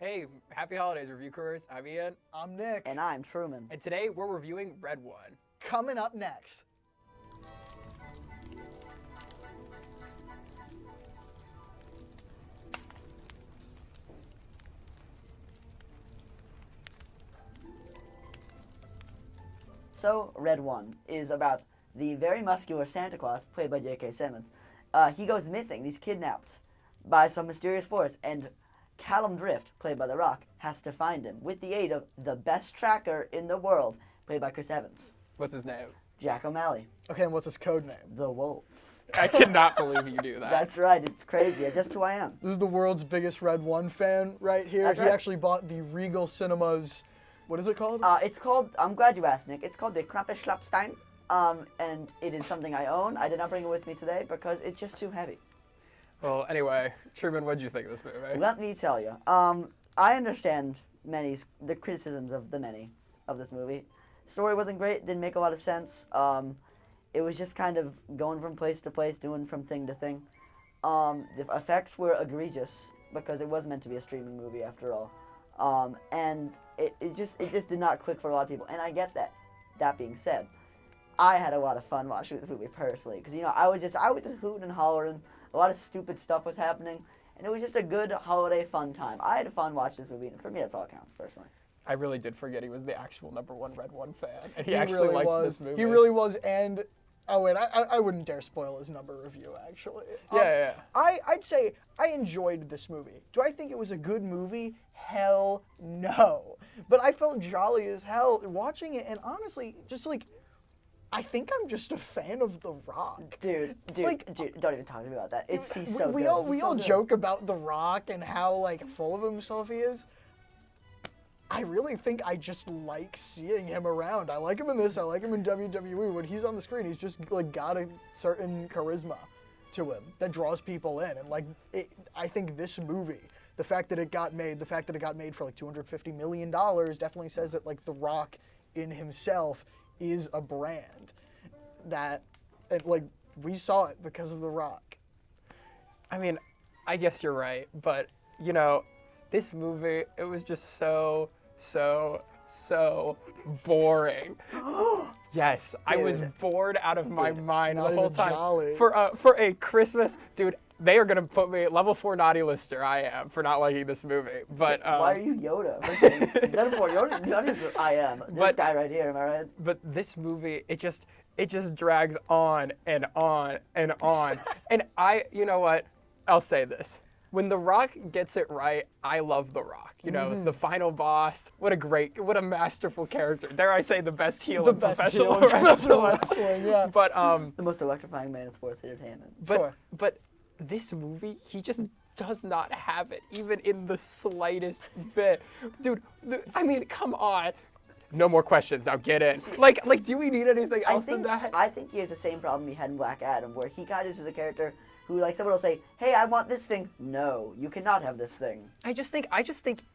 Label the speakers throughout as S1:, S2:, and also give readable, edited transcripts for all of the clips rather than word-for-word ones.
S1: Hey, happy holidays, review careers. I'm Ian.
S2: I'm Nick.
S3: And I'm Truman.
S1: And today we're reviewing Red One.
S2: Coming up next.
S3: So, Red One is about the very muscular Santa Claus, played by J.K. Simmons. He goes missing. He's kidnapped by some mysterious force, and Callum Drift, played by The Rock, has to find him with the aid of the best tracker in the world, played by Chris Evans.
S1: What's his name?
S3: Jack O'Malley.
S2: Okay, and what's his code name?
S3: The Wolf.
S1: I cannot believe you do that.
S3: That's right. It's crazy. It's just who I am.
S2: This is the world's biggest Red One fan right here.
S3: That's
S2: he
S3: right.
S2: actually bought the Regal Cinemas. What is it called?
S3: It's called, I'm glad you asked, Nick. It's called the Krampusschlappstein. And it is something I own. I did not bring it with me today because it's just too heavy.
S1: Well, anyway, Truman, what did you think of this movie?
S3: Let me tell you. I understand the criticisms of this movie. Story wasn't great. Didn't make a lot of sense. It was just kind of going from place to place, doing from thing to thing. The effects were egregious because it was meant to be a streaming movie after all. And it just did not click for a lot of people, and I get that. That being said, I had a lot of fun watching this movie personally because I was just hooting and hollering. A lot of stupid stuff was happening, and it was just a good holiday fun time. I had fun watching this movie, and for me, that's all that counts personally.
S1: I really did forget he was the actual #1 Red One fan, and he
S2: He
S1: actually
S2: really
S1: liked
S2: was.
S1: this movie.
S2: He really was, and oh wait, I wouldn't dare spoil his number review actually.
S1: Yeah.
S2: I'd say I enjoyed this movie. Do I think it was a good movie? Hell no. But I felt jolly as hell watching it, and honestly, just like, I think I'm just a fan of The Rock.
S3: Dude, don't even talk to me about that. He's so
S2: we
S3: good.
S2: all
S3: He's so good.
S2: joke about The Rock and how like full of himself he is. I really think I just like seeing him around. I like him in this. I like him in WWE. When he's on the screen, he's just like got a certain charisma to him that draws people in. And like, I think this movie, the fact that it got made for like $250 million, definitely says that like The Rock in himself is a brand that, and like, we saw it because of The Rock.
S1: I mean, I guess you're right, but this movie, it was just so boring. Yes, I was bored out of my mind the
S2: not
S1: whole
S2: even
S1: time.
S2: jolly.
S1: For a Christmas, dude, they are gonna put me level 4 naughty lister. I am for not liking this movie. But
S3: why are you Yoda? Therefore, Yoda is I am. This guy right here, am I right?
S1: But this movie, it just drags on and on and on. And you know what? I'll say this. When The Rock gets it right, I love The Rock. The final boss. What a masterful character. Dare I say the best heel in professional wrestling.
S2: Yeah.
S1: But
S3: The most electrifying man in sports entertainment.
S1: But this movie, he just does not have it, even in the slightest bit. Dude, I mean, come on. No more questions. Now get in. Like, do we need anything else than that?
S3: I think he has the same problem he had in Black Adam, where he kind of is a character who, like, someone will say, "Hey, I want this thing." No, you cannot have this thing.
S1: I just think,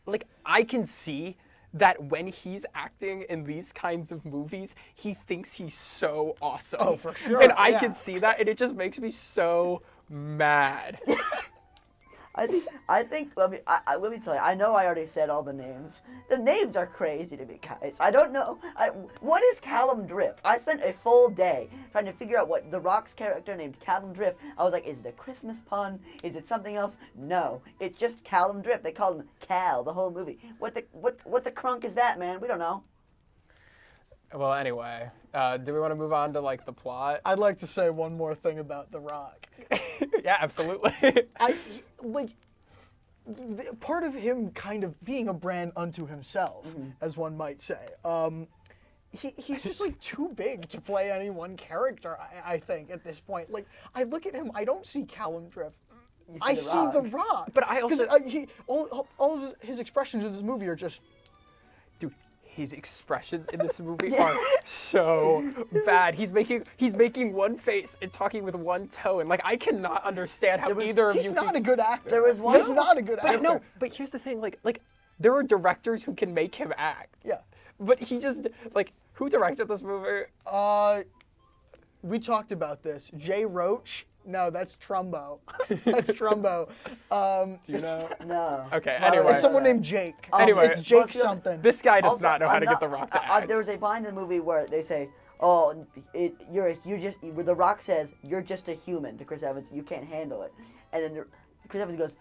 S1: like, I can see that when he's acting in these kinds of movies, he thinks he's so awesome.
S2: Oh, for sure.
S1: And I can see that, and it just makes me so mad.
S3: I think. Let me tell you. I know I already said all the names. The names are crazy to me, guys. I don't know. What is Callum Drift? I spent a full day trying to figure out what The Rock's character named Callum Drift. I was like, is it a Christmas pun? Is it something else? No, it's just Callum Drift. They called him Cal the whole movie. What the crunk is that, man? We don't know.
S1: Well, anyway, do we want to move on to, like, the plot?
S2: I'd like to say one more thing about The Rock.
S1: Yeah, absolutely.
S2: Part of him kind of being a brand unto himself, as one might say. He's just like too big to play any one character, I think, at this point. Like, I look at him, I don't see Callum Drift. I see The Rock.
S1: But I also...
S2: all of his expressions in this movie are just...
S1: Dude, his expressions in this movie are so bad. He's making one face and talking with one tone. Like, I cannot understand how either of you.
S2: He's not a good actor.
S3: There was one.
S2: He's not a good actor.
S1: No, but here's the thing. Like there are directors who can make him act.
S2: Yeah.
S1: But he just who directed this movie?
S2: We talked about this. Jay Roach No, that's Trumbo. That's Trumbo.
S1: Do you know?
S3: No.
S1: Okay,
S3: No,
S1: anyway.
S2: It's someone named Jake.
S1: Anyway.
S2: It's Jake
S3: Well, see,
S2: something.
S1: This guy does
S3: Also,
S1: not know how
S3: I'm
S1: to get The Rock to act.
S3: There was a line in the movie where they say, "Oh, where The Rock says you're just a human" to Chris Evans. You can't handle it, and then Chris Evans goes,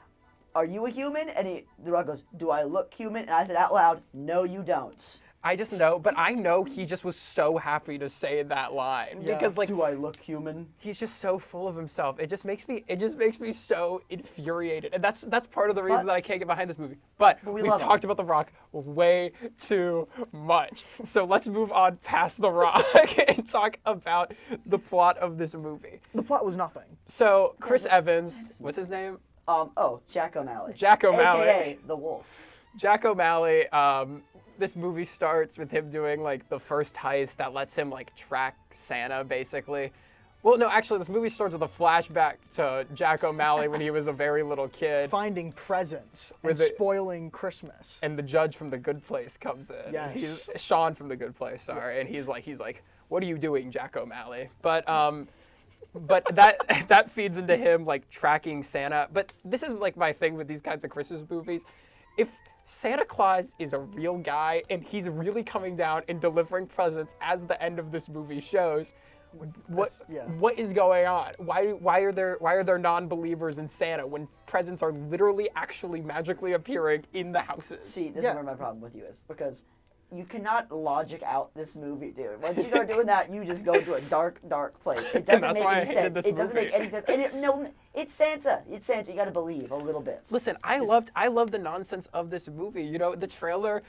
S3: "Are you a human?" And The Rock goes, "Do I look human?" And I said out loud, "No, you don't."
S1: I just know, but I know he just was so happy to say that line
S2: Yeah.
S1: because like
S3: Do I look human?
S1: he's just so full of himself. It just makes me so infuriated, and that's part of the reason that I can't get behind this movie. But
S3: we
S1: we've
S3: love him.
S1: talked about The Rock way too much, so let's move on past The Rock and talk about the plot of this movie.
S2: The plot was nothing.
S1: So Chris Evans, what's his name?
S3: Jack O'Malley.
S1: Jack O'Malley.
S3: AKA the Wolf.
S1: Jack O'Malley. This movie starts with him doing like the first heist that lets him like track Santa basically. Well, no, actually, this movie starts with a flashback to Jack O'Malley when he was a very little kid,
S2: Finding presents and
S1: With it-
S2: spoiling Christmas.
S1: and the judge from The Good Place comes in.
S2: Yes.
S1: He's Sean from The Good Place, sorry, and he's like, "What are you doing, Jack O'Malley?" But that feeds into him like tracking Santa. But this is like my thing with these kinds of Christmas movies. If Santa Claus is a real guy and he's really coming down and delivering presents as the end of this movie shows, what is going on? Why are there non-believers in Santa when presents are literally actually magically appearing in the houses?
S3: See, this
S2: Yeah.
S3: is where my problem with you is because you cannot logic out this movie, dude. Once you start doing that, you just go to a dark, dark place. It doesn't
S1: that's
S3: make
S1: why I
S3: any
S1: hated
S3: sense.
S1: this
S3: It doesn't
S1: movie.
S3: make any sense. And no, it's Santa. It's Santa. You got to believe a little bit.
S1: Listen, I loved the nonsense of this movie. You know, the trailer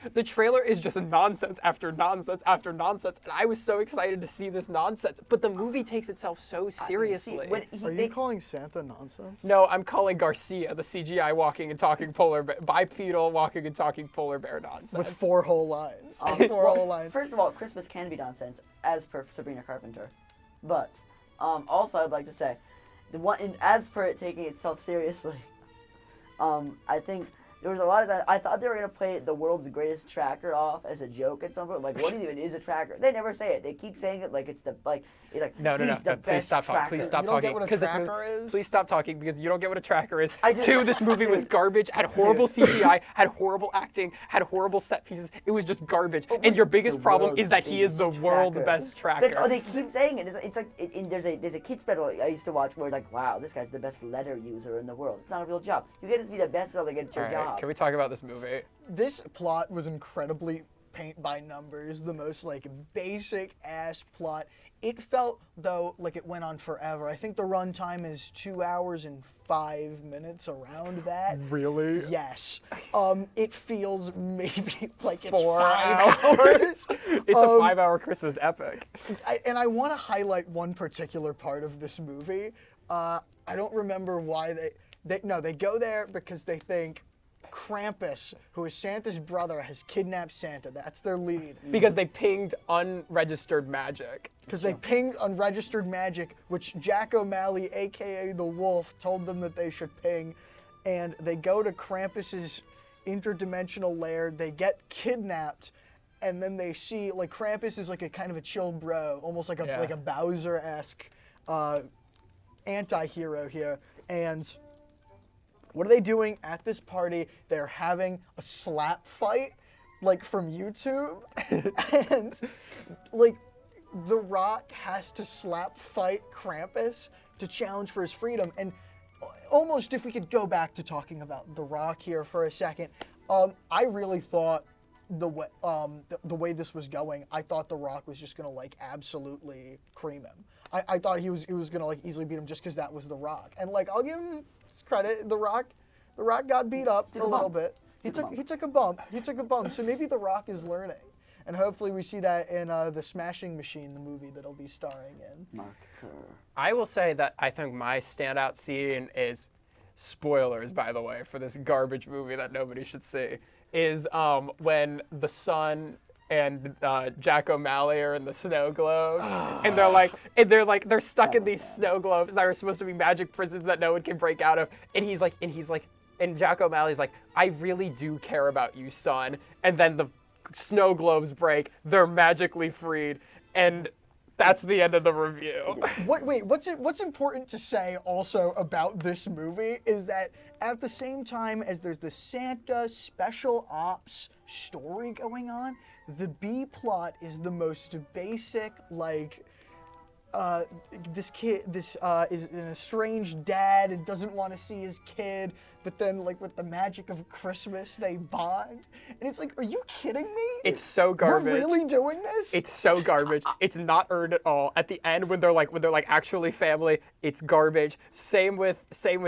S1: is just nonsense after nonsense after nonsense, and I was so excited to see this nonsense. But the movie takes itself so seriously.
S3: See, when
S2: Are you calling Santa nonsense?
S1: No, I'm calling Garcia the CGI walking and talking bipedal walking and talking polar bear nonsense.
S2: With 4 whole lines.
S3: First of all, Christmas can be nonsense, as per Sabrina Carpenter. But also, I'd like to say, as per it taking itself seriously, I think there was a lot of that. I thought they were gonna play the world's greatest tracker off as a joke at some point. Like, what even is a tracker? They never say it. They keep saying it like it's the
S1: No,
S3: he's the
S1: please
S3: best
S1: stop talking.
S3: tracker.
S1: Please stop
S2: You don't
S1: talking.
S2: get what a
S1: 'cause this
S2: tracker is?
S1: Please stop talking because you don't get what a tracker is.
S3: I do.
S1: 2, this movie was
S3: Dude.
S1: garbage, had horrible CGI, had horrible acting, had horrible set pieces. It was just garbage. And your biggest
S3: The
S1: problem
S3: world's
S1: is that he is the
S3: biggest
S1: world's
S3: tracker.
S1: best tracker.
S3: That's, they keep saying it. It's like there's a kid's special I used to watch where it's like, wow, this guy's the best letter user in the world. It's not a real job. You get to be the best so they get your
S1: All right,
S3: job.
S1: can we talk about this movie?
S2: This plot was incredibly paint by numbers, the most like basic ass plot. It felt though like it went on forever. I think the runtime is 2 hours and 5 minutes, around that.
S1: Really?
S2: Yes. It feels maybe like it's
S1: 4
S2: 5 hours.
S1: It's a 5-hour Christmas epic.
S2: I want to highlight one particular part of this movie. I don't remember why they go there because they think Krampus, who is Santa's brother, has kidnapped Santa. That's their lead.
S1: Because they pinged unregistered magic.
S2: Because they pinged unregistered magic, which Jack O'Malley, aka the Wolf, told them that they should ping. And they go to Krampus's interdimensional lair. They get kidnapped, and then they see like Krampus is like a kind of a chill bro, almost like a Bowser-esque anti-hero here. And what are they doing at this party? They're having a slap fight, like from YouTube, and like The Rock has to slap fight Krampus to challenge for his freedom. And almost, if we could go back to talking about The Rock here for a second, I really thought the way this was going, I thought The Rock was just gonna like absolutely cream him. I thought he was gonna like easily beat him just because that was The Rock. And like I'll give him credit, The Rock got beat up a little bit. He took a bump. So maybe The Rock is learning. And hopefully we see that in the Smashing Machine, the movie that he'll be starring in.
S1: I will say that I think my standout scene is, spoilers by the way, for this garbage movie that nobody should see, is when the son and Jack O'Malley are in the snow globes, and they're stuck in these snow globes that are supposed to be magic prisons that no one can break out of, and Jack O'Malley's like, I really do care about you, son, and then the snow globes break, they're magically freed, and That's the end of the review.
S2: What's important to say also about this movie is that at the same time as there's the Santa special ops story going on, the B plot is the most basic, like, this is an estranged dad and doesn't want to see his kid, but then, like, with the magic of Christmas, they bond. And it's like, are you kidding me?
S1: It's so garbage.
S2: We're really doing this?
S1: It's so garbage. It's not earned at all. At the end, when they're like actually family, it's garbage. Same with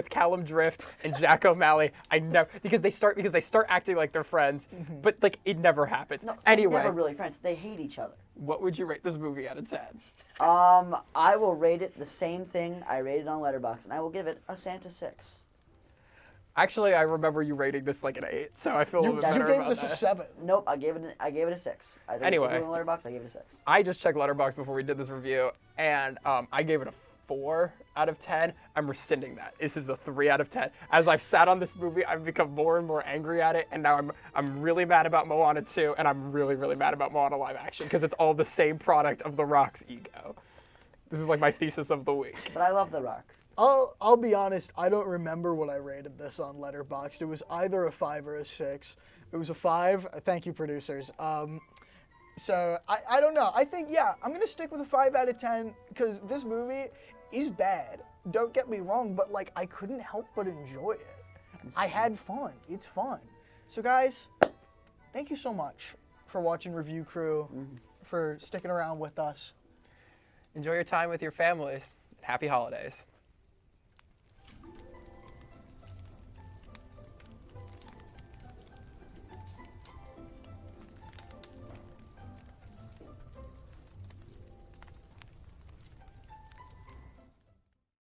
S1: Callum Drift and Jack O'Malley. Because they start acting like they're friends, but like it never happens.
S3: No,
S1: Anyway,
S3: they're never really friends. They hate each other.
S1: what would you rate this movie out of 10?
S3: I will rate it the same thing I rated on Letterboxd, and I will give it a Santa 6.
S1: Actually, I remember you rating this like an 8, so I feel a little bit
S2: You
S1: better
S2: gave
S1: about
S2: this
S1: that.
S2: a 7.
S3: Nope, I gave it a 6. I think
S1: Anyway.
S3: if you were on Letterboxd, I gave it a 6.
S1: I just checked Letterboxd before we did this review, and I gave it a 4 out of 10. I'm rescinding that. This is a 3 out of 10. As I've sat on this movie, I've become more and more angry at it, and now I'm really mad about Moana 2, and I'm really, really mad about Moana live action, because it's all the same product of The Rock's ego. This is like my thesis of the week.
S3: But I love The Rock.
S2: I'll be honest, I don't remember what I rated this on Letterboxd. It was either a 5 or a 6. It was a 5. Thank you, producers. So I don't know. I think, yeah, I'm going to stick with a 5 out of 10 because this movie is bad. Don't get me wrong, but like I couldn't help but enjoy it. I had fun. It's fun. So guys, thank you so much for watching Review Crew, for sticking around with us.
S1: Enjoy your time with your families. Happy holidays.